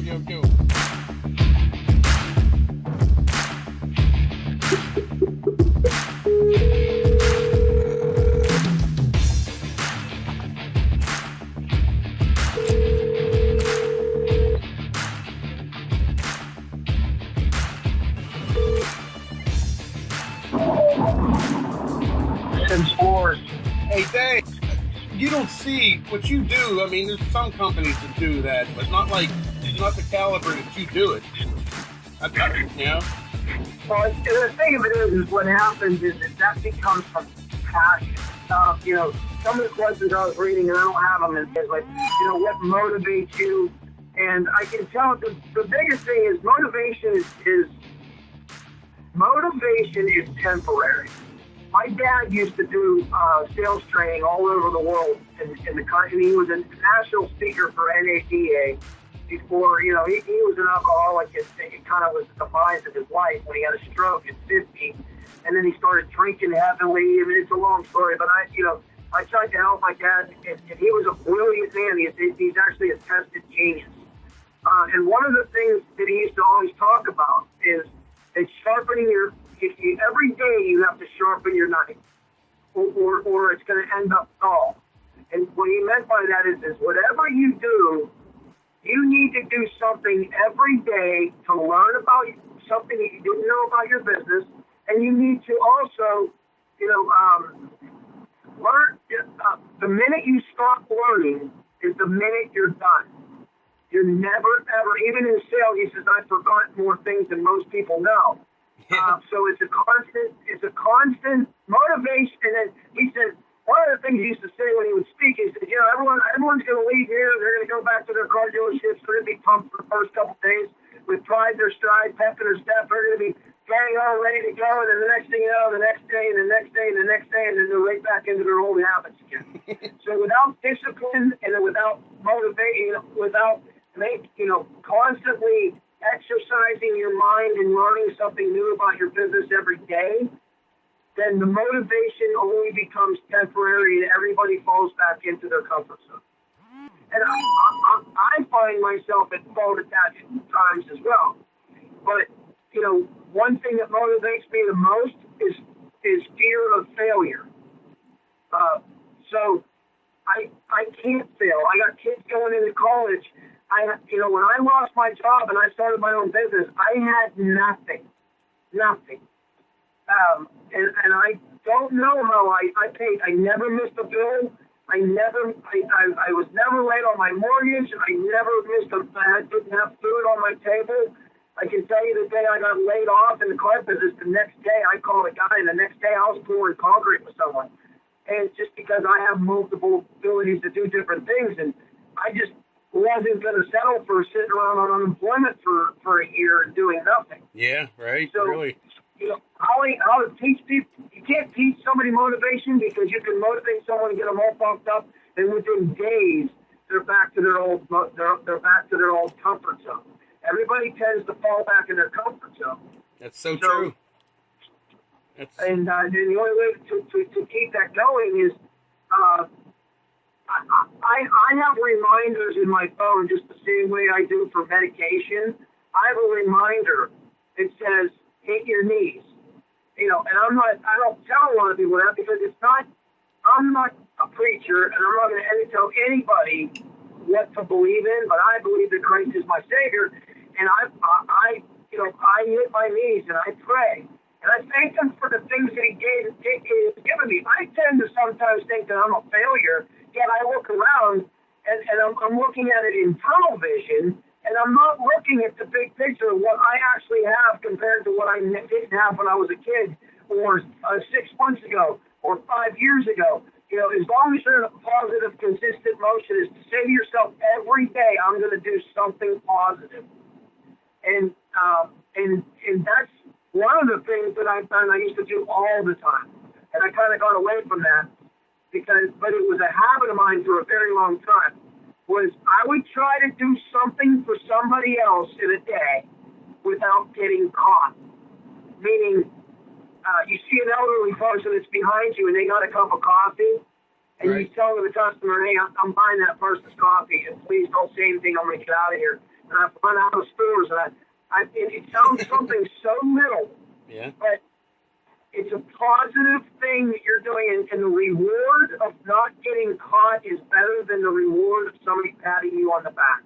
Yo. Floors. Hey, Dave, you don't see what you do. I mean, there's some companies that do that, but not the caliber that you do it. You know? Well, the thing of it is what happens is that becomes from passion. Some of the questions I was reading, and I don't have them, is like, what motivates you? And I can tell the biggest thing is motivation is temporary. My dad used to do sales training all over the world in the country. He was a national speaker for NADA before, he was an alcoholic. It kind of was the demise of his life when he had a stroke at 50. And then he started drinking heavily. I mean, it's a long story, but I tried to help my dad, and he was a brilliant man. He's actually a tested genius. And one of the things that he used to always talk about is sharpening every day you have to sharpen your knife, or it's going to end up dull. And what he meant by that is whatever you do, you need to do something every day to learn about something that you didn't know about your business, and you need to also, learn. The minute you stop learning is the minute you're done. You're never, ever, even in sales, he says, I've forgotten more things than most people know. So it's a constant motivation. And then he said, one of the things he used to say when he would speak is, everyone's going to leave here. They're going to go back to their car dealerships. They're going to be pumped for the first couple of days with pride, their stride, pep in their step. They're going to be getting all ready to go. And then the next thing you know, the next day, and the next day, and the next day, and then they're right back into their old habits again. So without discipline and without motivation, constantly exercising your mind and learning something new about your business every day, then the motivation only becomes temporary and everybody falls back into their comfort zone. And I find myself at fault at that at times as well. But, one thing that motivates me the most is fear of failure. So I can't fail. I got kids going into college. When I lost my job and I started my own business, I had nothing. And I don't know how I paid. I never missed a bill. I was never late on my mortgage. I never didn't have food on my table. I can tell you the day I got laid off in the car business, the next day I called a guy, and the next day I was pouring concrete with someone. And it's just because I have multiple abilities to do different things, and I just wasn't going to settle for sitting around on unemployment for a year and doing nothing. Yeah, right. So, really. How to teach people? You can't teach somebody motivation because you can motivate someone and get them all pumped up, and within days they're back to their old comfort zone. Everybody tends to fall back in their comfort zone. That's so true. And the only way to keep that going is I have reminders in my phone just the same way I do for medication. I have a reminder that says, hit your knees. And I don't tell a lot of people that because I'm not a preacher and I'm not going to tell anybody what to believe in, but I believe that Christ is my Savior. And I hit my knees and I pray. And I thank him for the things that he's given me. I tend to sometimes think that I'm a failure, yet I look around and I'm looking at it in tunnel vision, and I'm not looking at the big picture of what I actually have compared to what I didn't have when I was a kid, or 6 months ago, or 5 years ago. As long as you're in a positive, consistent motion, is to say to yourself every day, I'm going to do something positive. And that's one of the things that I found I used to do all the time. And I kind of got away from that but it was a habit of mine for a very long time, was I would try to do something for somebody else in a day without getting caught. Meaning, you see an elderly person that's behind you and they got a cup of coffee, and right. You tell the customer, hey, I'm buying that person's coffee, and please don't say anything think I'm going to get out of here. And I've run out of stores, and it sounds something so little, but it's a positive thing that you're doing, and the reward of not getting caught is better than the reward of somebody patting you on the back.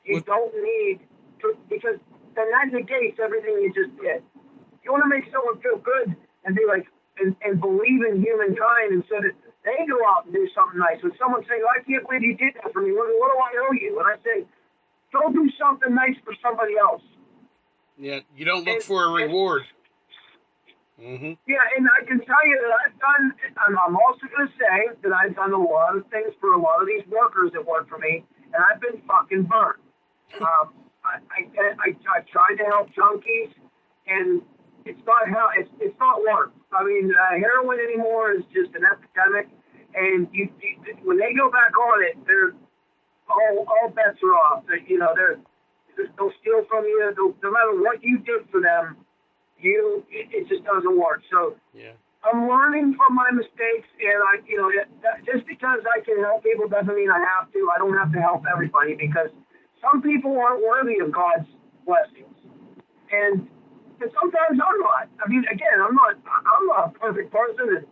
You don't need to, because then that negates everything you just did. You want to make someone feel good and be like, and believe in humankind, and so that they go out and do something nice. When someone says, I can't believe you did that for me, what do I owe you? And I say, go do something nice for somebody else. Yeah, you don't look for a reward. Mm-hmm. Yeah, and I can tell you that I'm also going to say that I've done a lot of things for a lot of these workers that work for me, and I've been fucking burnt. I tried to help junkies, and it's not work. I mean, heroin anymore is just an epidemic, and you when they go back on it, they're all bets are off. They'll steal from you. No matter what you did for them, it just doesn't work. So I'm learning from my mistakes, and just because I can help people doesn't mean I have to. I don't have to help everybody, because some people aren't worthy of God's blessings, and sometimes I'm not. I mean, again, I'm not a perfect person. And,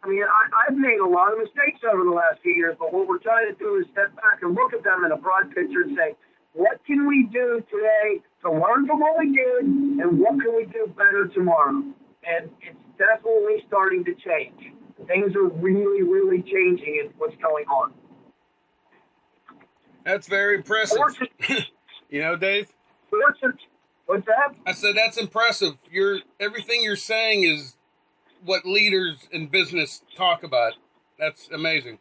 I mean, I've made a lot of mistakes over the last few years, but what we're trying to do is step back and look at them in a broad picture and say, what can we do today to learn from what we did, and what can we do better tomorrow? And it's definitely starting to change. Things are really, really changing in what's going on. That's very impressive. Dave? What's that? I said that's impressive. Everything you're saying is what leaders in business talk about. That's amazing.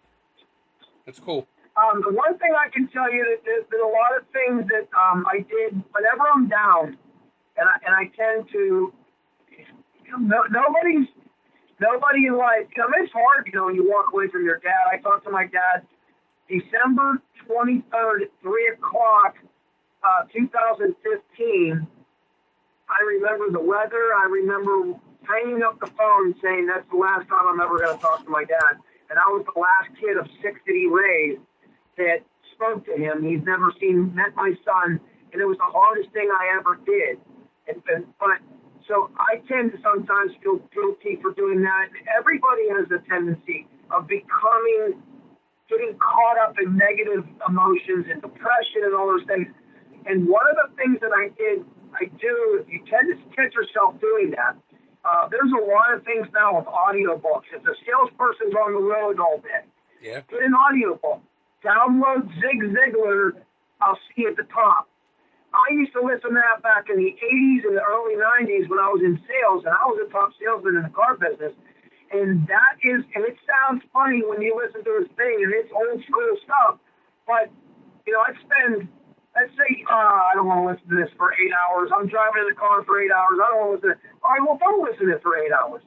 That's cool. The one thing I can tell you that there's a lot of things that I did whenever I'm down, and I tend to. Nobody in life. It's hard, when you walk away from your dad. I talked to my dad December 23rd at 3:00, 2015. I remember the weather. I remember hanging up the phone saying that's the last time I'm ever going to talk to my dad. And I was the last kid of 6 that he raised that spoke to him. He's never met my son, and it was the hardest thing I ever did. So I tend to sometimes feel guilty for doing that. Everybody has a tendency of getting caught up in negative emotions and depression and all those things. And one of the things that I do, you tend to catch yourself doing that. There's a lot of things now with audiobooks. If the salesperson's on the road all day, get an audiobook. Download Zig Ziglar, I'll see at the top. I used to listen to that back in the 80s and the early 90s when I was in sales, and I was a top salesman in the car business. And it sounds funny when you listen to his thing, and it's old school stuff. But, I'd spend, let's say, I don't want to listen to this for 8 hours. I'm driving in the car for 8 hours. I don't want to listen to it. All right, well, don't listen to it for 8 hours.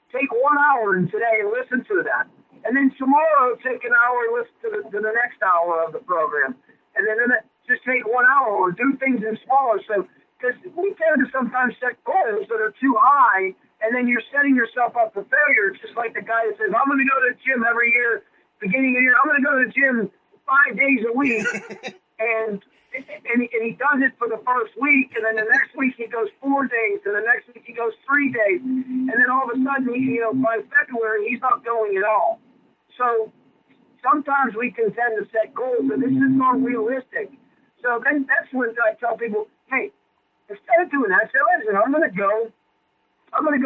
Take 1 hour today and listen to that. And then tomorrow, take an hour and listen to the next hour of the program. And then just take 1 hour or do things in smaller. So, because we tend to sometimes set goals that are too high, and then you're setting yourself up for failure. It's just like the guy that says, I'm going to go to the gym every year, beginning of the year, I'm going to go to the gym 5 days a week. and he does it for the first week, and then the next week he goes 4 days, and the next week he goes 3 days. And then all of a sudden, by February, he's not going at all. So sometimes we can tend to set goals, and this is not realistic. So then that's when I tell people, hey, instead of doing that, say, listen, I'm going to go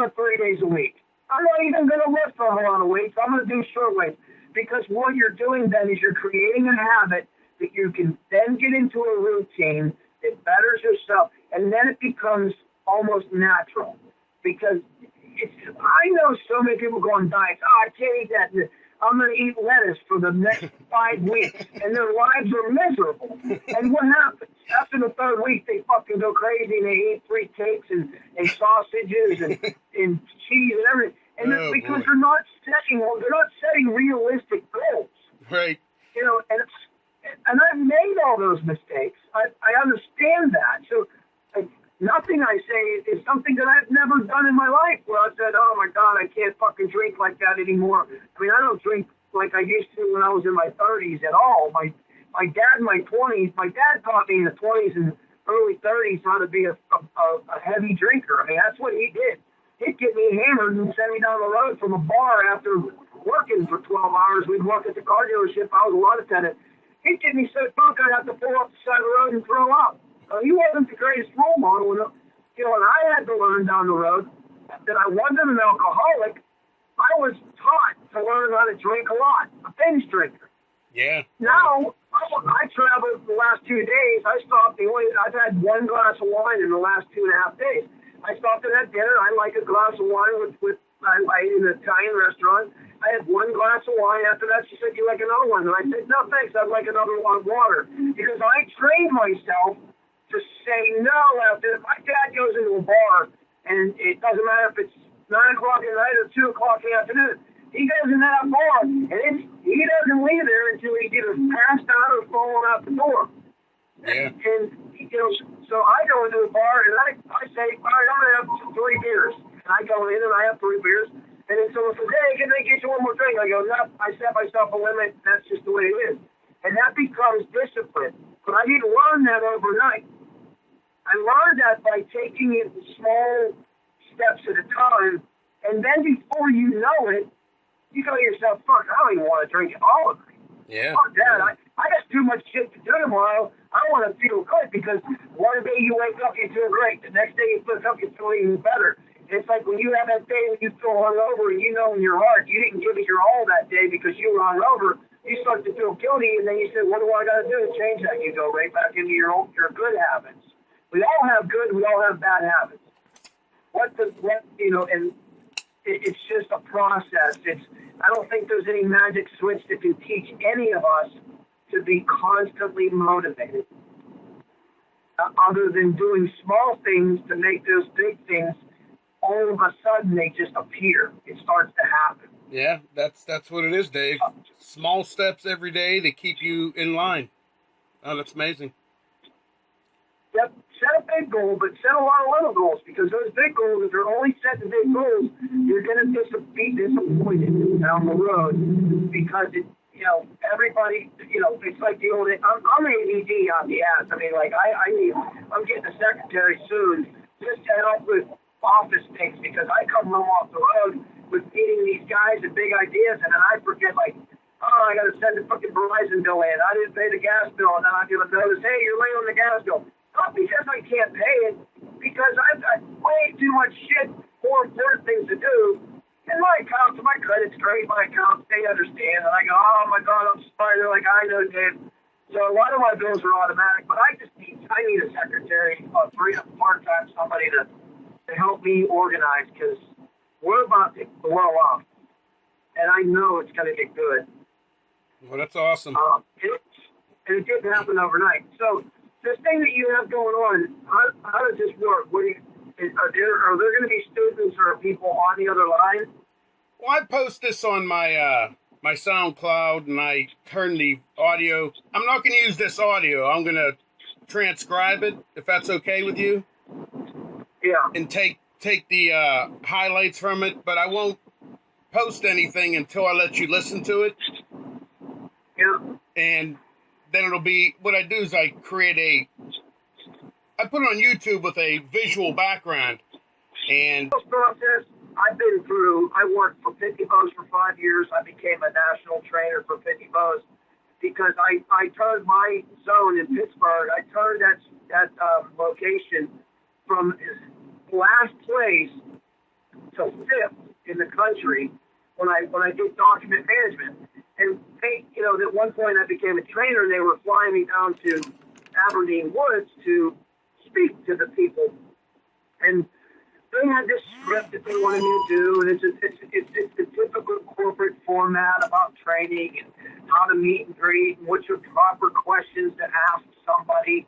3 days a week. I'm not even going to lift a whole lot of weights. I'm going to do short weights. Because what you're doing then is you're creating a habit that you can then get into a routine that betters yourself, and then it becomes almost natural. Because I know so many people go on diets. Oh, I can't eat that. I'm going to eat lettuce for the next 5 weeks, and their lives are miserable. And what happens? After the 3rd week, they fucking go crazy, and they eat 3 cakes and sausages and cheese and everything. And because they're not setting realistic goals. Right. And I've made all those mistakes. I understand that. So nothing I say is something that I've never done in my life where I said, oh my God, I can't fucking drink like that anymore. I mean, I don't drink like I used to when I was in my 30s at all. my dad in my 20s, my dad taught me in the 20s and early 30s how to be a heavy drinker. I mean, that's what he did. He'd get me hammered and send me down the road from a bar after working for 12 hours. We'd work at the car dealership. I was a lot attendant. He'd get me so drunk I'd have to pull up the side of the road and throw up. He wasn't the greatest role model. And, and I had to learn down the road that I wasn't an alcoholic. I was taught to learn how to drink a lot, a binge drinker. Yeah. Now, I traveled the last 2 days. I've had one glass of wine in the last 2.5 days. I stopped at that dinner. I like a glass of wine I in an Italian restaurant. I had one glass of wine. After that, she said, "You like another one?" And I said, "No, thanks. I'd like another one of water." Because I trained myself to say no after. If my dad goes into a bar, and it doesn't matter if it's 9 o'clock at night or 2 o'clock in the afternoon, he goes in that bar, and he doesn't leave there until he either passed out or fallen out the door. Yeah. And so I go into a bar, and I say, "All right, I'm going to have 3 beers." And I go in, and I have 3 beers. And then someone says, "Hey, can I get you one more drink?" I go, "No, I set myself a limit. That's just the way it is." And that becomes discipline. But I didn't learn that overnight. I learned that by taking it in small steps at a time. And then before you know it, you go to yourself, "Fuck, I don't even want to drink it all of it." Yeah. Fuck that. Yeah. I got too much shit to do tomorrow. I want to feel good because one day you wake up, you feel great. The next day you wake up, you feel even better. It's like when you have that day when you feel hungover and you know in your heart you didn't give it your all that day because you were hungover, you start to feel guilty, and then you say, "What do I got to do to change that?" You go right back into your good habits. We all have good, we all have bad habits. And it's just a process. I don't think there's any magic switch that can teach any of us to be constantly motivated, other than doing small things to make those big things. All of a sudden, they just appear. It starts to happen. Yeah, that's what it is, Dave. Small steps every day to keep you in line. Oh, that's amazing. Yep. Set a big goal, but set a lot of little goals, because those big goals, if you're only setting big goals, you're going to be disappointed down the road, because everybody, it's like the old, I'm ADD on the ass. I mean, like, I'm getting a secretary soon just to help with office things, because I come home off the road with meeting these guys and big ideas, and then I forget, like, oh, I got to send the fucking Verizon bill in. I didn't pay the gas bill, and then I give a notice, "Hey, you're late on the gas bill." Not because I can't pay it, because I've got way too much shit, more important things to do. And my accounts, my credit's great, my accounts, they understand. And I go, "Oh my God, I'm sorry." They're like, "I know, Dave." So a lot of my bills are automatic, but I need a secretary, part-time, somebody to help me organize, because we're about to blow up. And I know it's going to get good. Well, that's awesome. And it didn't happen overnight. So this thing that you have going on, how does this work? Are there going to be students or people on the other line? Well, I post this on my my SoundCloud, and I turn the audio. I'm not going to use this audio. I'm going to transcribe it, if that's okay with you. Yeah. And take the highlights from it, but I won't post anything until I let you listen to it. Yeah. And then it'll be, what I do is I put it on YouTube with a visual background. And this process I've been through, I worked for 50 Bows for 5 years. I became a national trainer for 50 Bows because I turned my zone in Pittsburgh, I turned that location from last place to 5th in the country when I did document management. And they, at one point I became a trainer, and they were flying me down to Aberdeen Woods to speak to the people. And they had this script that they wanted me to do, and it's the typical corporate format about training and how to meet and greet and what's your proper questions to ask somebody.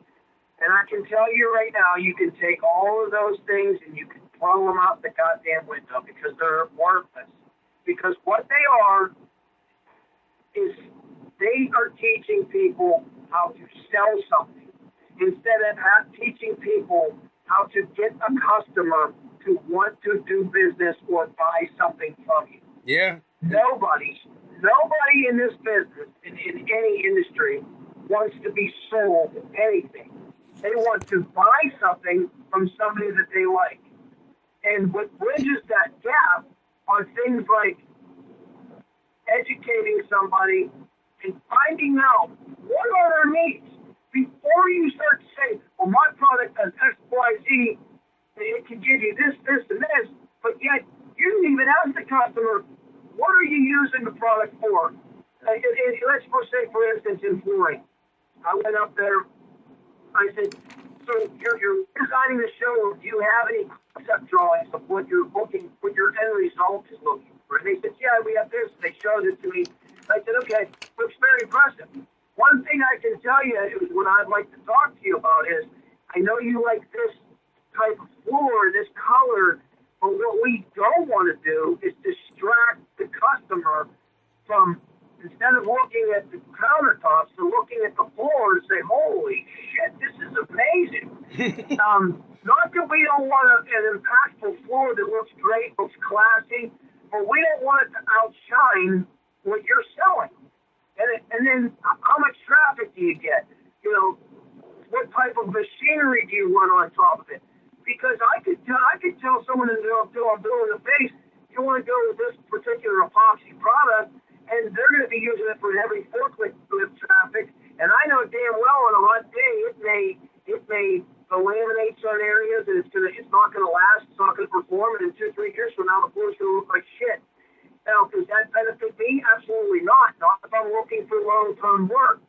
And I can tell you right now, you can take all of those things and you can throw them out the goddamn window, because they're worthless. Because what they are is they are teaching people how to sell something instead of teaching people how to get a customer to want to do business or buy something from you. yeah, Nobody in this business, in any industry, wants to be sold anything. They want to buy something from somebody that they like. And what bridges that gap are things like educating somebody and finding out what are their needs. Before you start to say, well, my product does X, Y, Z, it can give you this, this, and this, but yet you didn't even ask the customer, what are you using the product for? Let's say, for instance, in flooring. I went up there, I said, so you're designing the show, do you have any concept drawings of what you're looking, what your end result is looking for? And they said, yeah, we have this. They showed it to me. I said, okay, looks very impressive. One thing I can tell you is what I'd like to talk to you about is, I know you like this type of floor, this color, but what we don't want to do is distract the customer from, instead of looking at the countertops, to looking at the floor and say, holy shit, this is amazing. Not that we don't want an impactful floor that looks great, looks classy, but we don't want it to outshine what you're selling. And then how much traffic do you get? You know, what type of machinery do you run on top of it? Because I could tell someone until I'm blue in the face, you want to go with this particular epoxy product, and they're going to be using it for every forklift traffic. And I know damn well on a hot day it may laminate some areas, and it's not going to last, it's not going to perform, and in 2-3 years from now the floor's going to look like shit. Now, does that benefit me? Absolutely not. Not if I'm looking for long-term work.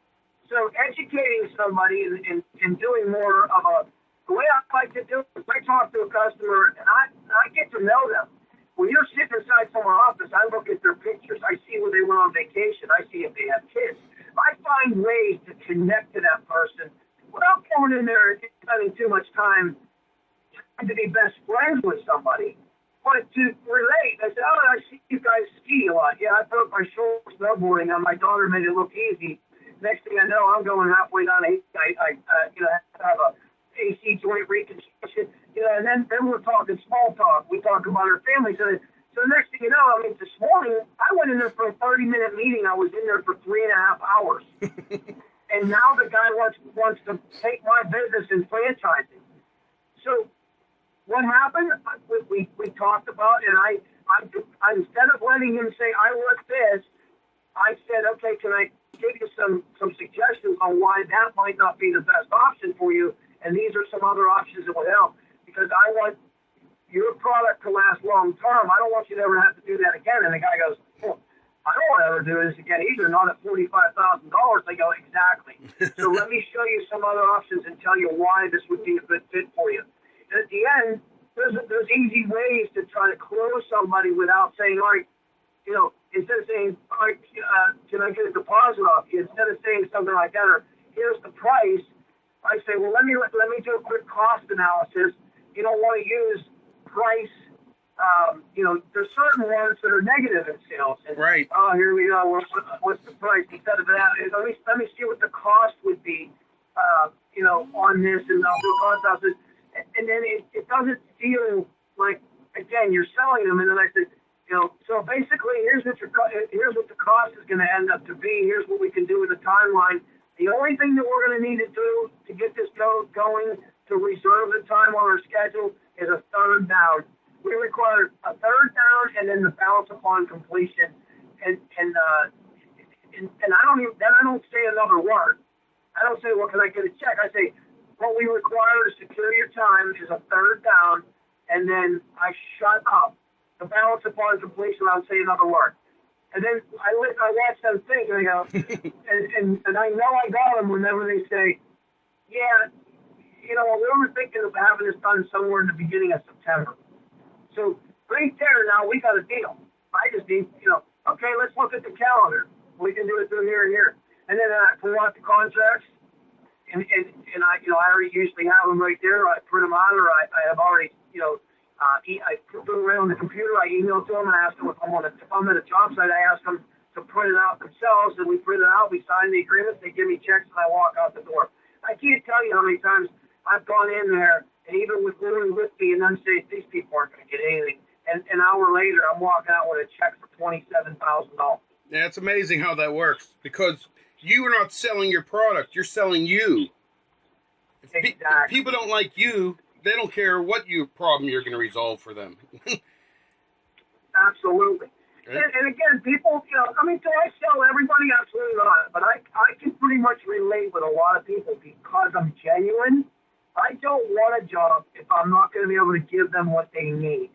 So educating somebody and doing more of the way I like to do it is I talk to a customer and I get to know them. When you're sitting inside someone's office, I look at their pictures. I see where they went on vacation. I see if they have kids. I find ways to connect to that person without going in there and spending too much time trying to be best friends with somebody. But to relate, I said, oh, I see you guys ski a lot. Yeah, I broke my shoulder snowboarding, and my daughter made it look easy. Next thing I know, I'm going halfway down. I have a AC joint reconstruction. And then we're talking small talk. We talk about our family. So the next thing you know, I mean, this morning I went in there for a 30-minute meeting. I was in there for 3.5 hours, and now the guy wants to take my business and franchise it. So what happened? We talked about, and I instead of letting him say I want this, I said, okay, can I give you some suggestions on why that might not be the best option for you, and these are some other options that would help, because I want your product to last long term. I don't want you to ever have to do that again. And the guy goes, oh, I don't want to ever do this again either, not at $45,000. I go, exactly. So let me show you some other options and tell you why this would be a good fit for you. And at the end, there's easy ways to try to close somebody without saying, all right, instead of saying, all right, can I get a deposit off you? Instead of saying something like that, or here's the price, I say, well, let me do a quick cost analysis. You don't want to use price. There's certain ones that are negative in sales. And, right. Oh, here we go. What's the price? Instead of that, let me see what the cost would be, on this, and I'll do a cost analysis. And then it doesn't feel like, again, you're selling them. And then I said, so basically, here's what the cost is going to end up to be. Here's what we can do with the timeline. The only thing that we're going to need to do to get this going, to reserve the time on our schedule, is a third down. We require a third down and then the balance upon completion. And I don't say another word. I don't say, well, can I get a check? I say, what we require to secure your time is a third down, and then I shut up. The balance upon completion, I'll say another word. And then I watch them think, and I go, and I know I got them whenever they say, yeah, we were thinking of having this done somewhere in the beginning of September. So right there, now we got a deal. I just need, okay, let's look at the calendar. We can do it through here and here. And then I pull out the contracts, and I already usually have them right there. I print them out, or I have already, I put them right on the computer. I email to them and ask them if I'm at a job site. I ask them to print it out themselves, and we print it out. We sign the agreements. They give me checks, and I walk out the door. I can't tell you how many times I've gone in there, and even with literally with me, and then say these people aren't going to get anything. And an hour later, I'm walking out with a check for $27,000. Yeah, it's amazing how that works, because You are not selling your product. You're selling you. If people don't like you, they don't care what problem you're going to resolve for them. Absolutely. Right. And again, people, do I sell everybody? Absolutely not. But I can pretty much relate with a lot of people because I'm genuine. I don't want a job if I'm not going to be able to give them what they need.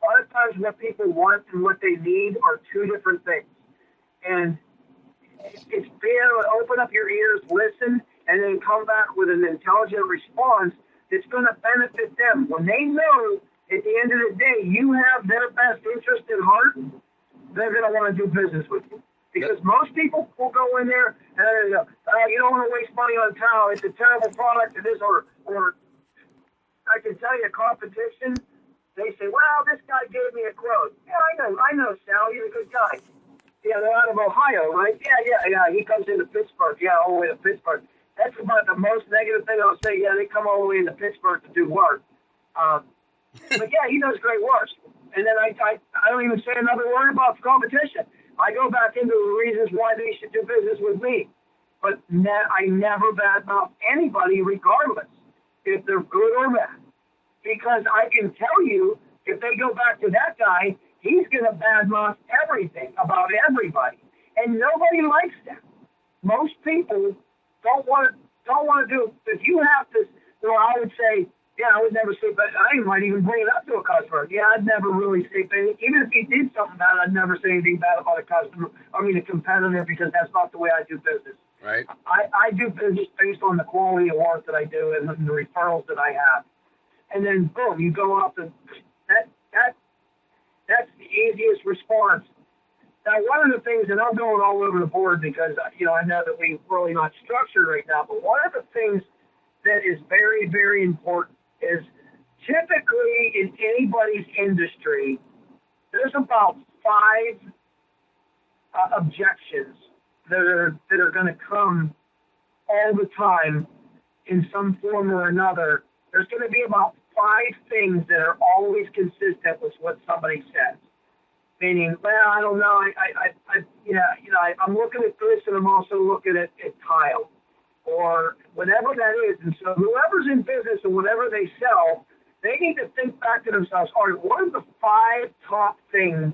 A lot of times what people want and what they need are two different things. And it's being able to open up your ears, listen, and then come back with an intelligent response that's going to benefit them. When they know at the end of the day you have their best interest at heart, they're going to want to do business with you. Because most people will go in there and they're going to go, you don't want to waste money on towel. It's a terrible product. It is, or I can tell you, competition, they say, well, this guy gave me a quote. Yeah, I know, Sal. You're a good guy. Yeah, they're out of Ohio, right? Yeah. He comes into Pittsburgh. Yeah, all the way to Pittsburgh. That's about the most negative thing I'll say. Yeah, they come all the way into Pittsburgh to do work. But yeah, he does great work. And then I don't even say another word about competition. I go back into the reasons why they should do business with me. But I never badmouth anybody regardless if they're good or bad. Because I can tell you, if they go back to that guy, he's going to badmouth everything about everybody. And nobody likes that. Most people don't want to do it. If you have to, I would say, yeah, I would never say, but I might even bring it up to a customer. Yeah, I'd never really say anything. Even if he did something bad, I'd never say anything bad about a customer. A competitor, because that's not the way I do business. Right. I do business based on the quality of work that I do and the referrals that I have. And then, boom, you go off and that's the easiest response. Now, one of the things, and I'm going all over the board because, I know that we're really not structured right now, but one of the things that is very, very important is typically in anybody's industry, there's about 5 objections that are going to come all the time in some form or another. There's going to be about 5 things that are always consistent with what somebody says. Meaning, well, I don't know, I'm looking at this and I'm also looking at tile, or whatever that is. And so whoever's in business and whatever they sell, they need to think back to themselves, all right, what are the 5 top things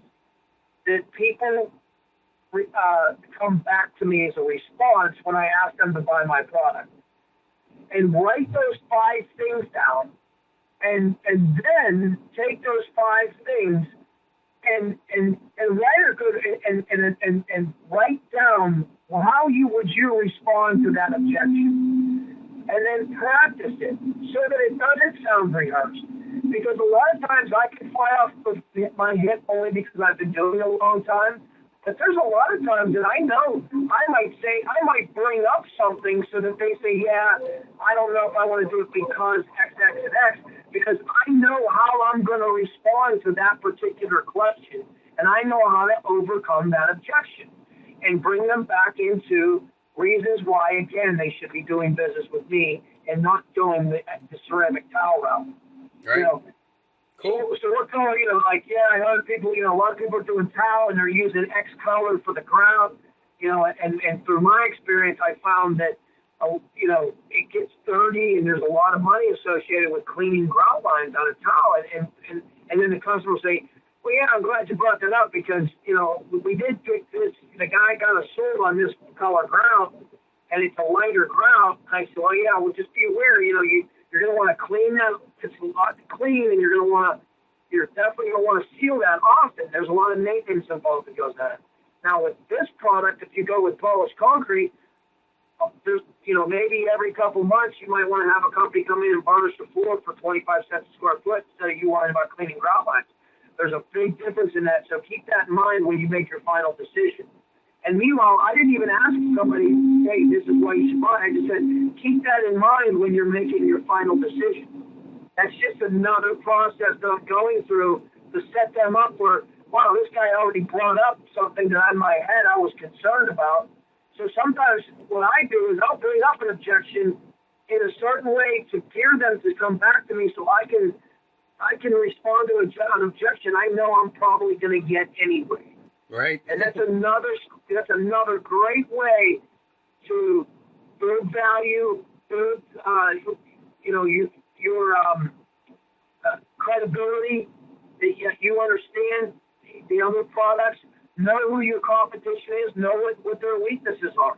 that people come back to me as a response when I ask them to buy my product? And write those 5 things down, and then take those 5 things and write a good and write down how would you respond to that objection, and then practice it so that it doesn't sound rehearsed. Because a lot of times I can fly off my hip only because I've been doing it a long time. But there's a lot of times that I know I might bring up something so that they say, yeah, I don't know if I want to do it because X, X, and X, because I know how I'm going to respond to that particular question, and I know how to overcome that objection and bring them back into reasons why, again, they should be doing business with me and not doing the ceramic towel route. Right. Cool. So we're going, I know people, a lot of people are doing towel and they're using X color for the grout, and through my experience, I found that, it gets dirty and there's a lot of money associated with cleaning grout lines on a towel. And then the customer will say, well, yeah, I'm glad you brought that up because, we did pick this, the guy got us sold on this color grout and it's a lighter grout. And I said, well, yeah, well, just be aware, you're going to want to clean that. It's a lot to clean, and you're definitely going to want to seal that often. There's a lot of maintenance involved that goes on. Now, with this product, if you go with polished concrete, there's, maybe every couple months you might want to have a company come in and varnish the floor for 25 cents a square foot instead of you worrying about cleaning grout lines. There's a big difference in that, so keep that in mind when you make your final decision. And meanwhile, I didn't even ask somebody, hey, this is why you should buy. I just said, keep that in mind when you're making your final decision. That's just another process that I'm going through to set them up for, wow, this guy already brought up something that in my head I was concerned about. So sometimes what I do is I'll bring up an objection in a certain way to gear them to come back to me so I can respond to an objection I know I'm probably going to get anyway. Right. And that's another great way to food value, food, your credibility, that you understand the other products, know who your competition is, know what their weaknesses are.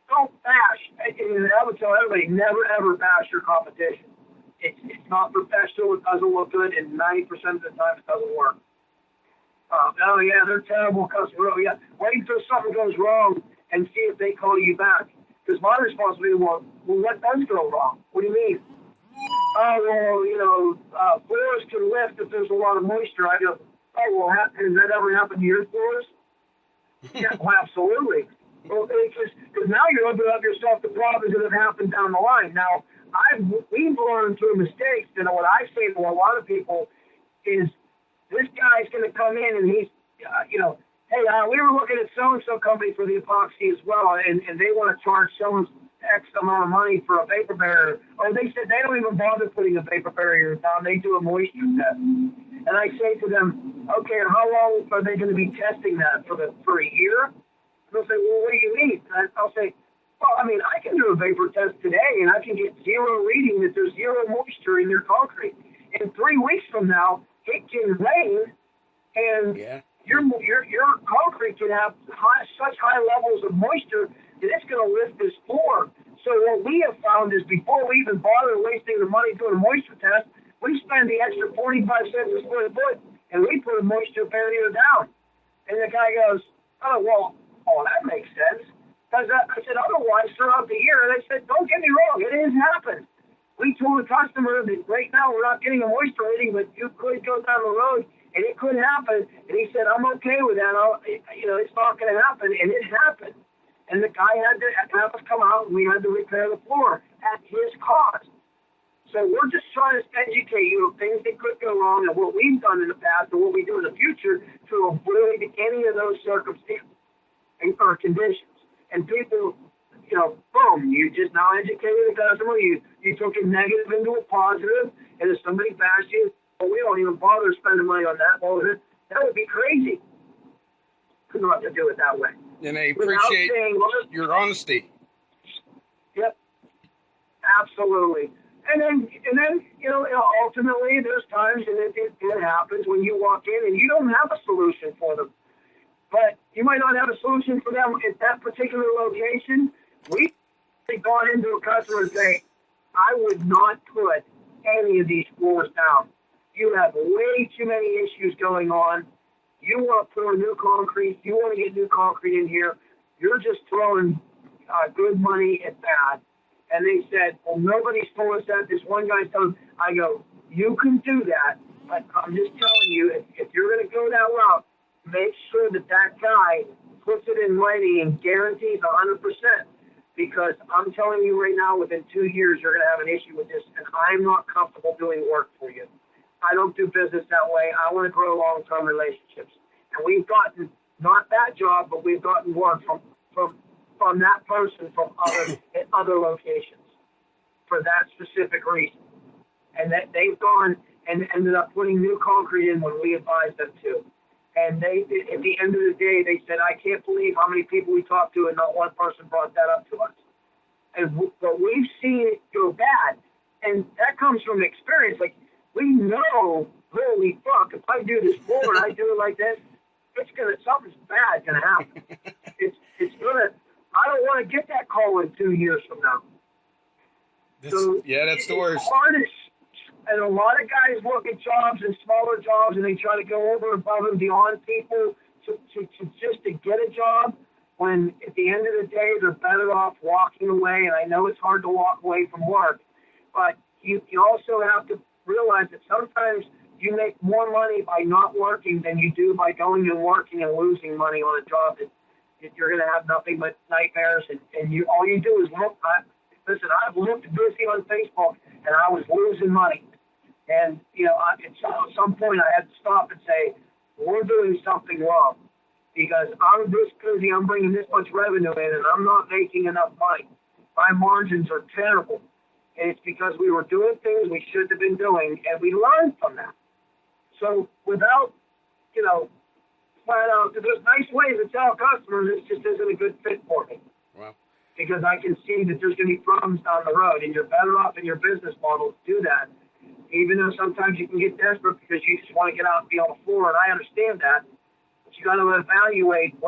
Don't bash. And I would tell everybody, never ever bash your competition. It's not professional. It doesn't look good, and 90% of the time it doesn't work. Oh yeah, they're terrible customers. Oh yeah, wait until something goes wrong and see if they call you back. Because my responsibility was, well, what does go wrong? What do you mean? Oh, well, floors can lift if there's a lot of moisture. I go, oh, well, has that ever happened to your floors? Yeah, well, absolutely. Well, because now you're opening up yourself to problems that have happened down the line. Now, we've learned through mistakes that what I say to a lot of people is, this guy's going to come in and he's, hey, we were looking at so-and-so company for the epoxy as well, and they want to charge so X amount of money for a vapor barrier. Or they said they don't even bother putting a vapor barrier down. They do a moisture test. And I say to them, okay, and how long are they going to be testing that? For a year? And they'll say, well, what do you mean? And I'll say, well, I mean, I can do a vapor test today, and I can get zero reading that there's zero moisture in your concrete. And 3 weeks from now, it can rain, and your concrete can have such high levels of moisture that it's going to lift this floor. So what we have found is, before we even bother wasting the money doing a moisture test, we spend the extra 45 cents a square foot, and we put a moisture barrier down. And the guy goes, oh, that makes sense. Because I said, otherwise, throughout the year, and I said, don't get me wrong, it has happened. We told the customer that right now we're not getting a moisture reading, but you could go down the road, and it could happen. And he said, I'm okay with that. It's not going to happen. And it happened. And the guy had to have us come out, and we had to repair the floor at his cost. So we're just trying to educate you of things that could go wrong and what we've done in the past and what we do in the future to avoid any of those circumstances or conditions. And people, boom, you just now educated the customer. You took a negative into a positive, and if somebody bashed you, well, we don't even bother spending money on that. Well, that would be crazy. Could not to do it that way. And I appreciate your honesty. Yep, absolutely. And then ultimately, there's times, and it happens when you walk in and you don't have a solution for them. But you might not have a solution for them at that particular location. We've gone into a customer and say, I would not put any of these floors down. You have way too many issues going on. You want to pour new concrete. You want to get new concrete in here. You're just throwing good money at bad. And they said, well, nobody's told us that. This one guy's telling me. I go, you can do that, but I'm just telling you, if you're going to go that route, make sure that guy puts it in writing and guarantees 100%. Because I'm telling you right now, within 2 years, you're going to have an issue with this, and I'm not comfortable doing work for you. I don't do business that way. I want to grow long-term relationships. And we've gotten, not that job, but we've gotten work from that person from other locations for that specific reason. And that they've gone and ended up putting new concrete in when we advised them to. And they, at the end of the day, they said, I can't believe how many people we talked to, and not one person brought that up to us. But we've seen it go bad. And that comes from experience. Like, we know, holy fuck, if I do this floor and I do it like this, something's bad gonna happen. It's gonna, I don't want to get that call in 2 years from now. That's the worst. And a lot of guys look at jobs and smaller jobs, and they try to go over above and beyond people to get a job, when at the end of the day, they're better off walking away. And I know it's hard to walk away from work, but you also have to realize that sometimes you make more money by not working than you do by going and working and losing money on a job that you're going to have nothing but nightmares. And all you do is look. Listen, I've looked busy on Facebook, and I was losing money. And, at some point I had to stop and say, we're doing something wrong, because I'm this busy, I'm bringing this much revenue in, and I'm not making enough money. My margins are terrible. And it's because we were doing things we shouldn't have been doing, and we learned from that. So without, flat out, there's nice ways to tell customers this just isn't a good fit for me. Well, because I can see that there's going to be problems down the road, and you're better off in your business model to do that. Even though sometimes you can get desperate because you just want to get out and be on the floor, and I understand that, but you got to evaluate what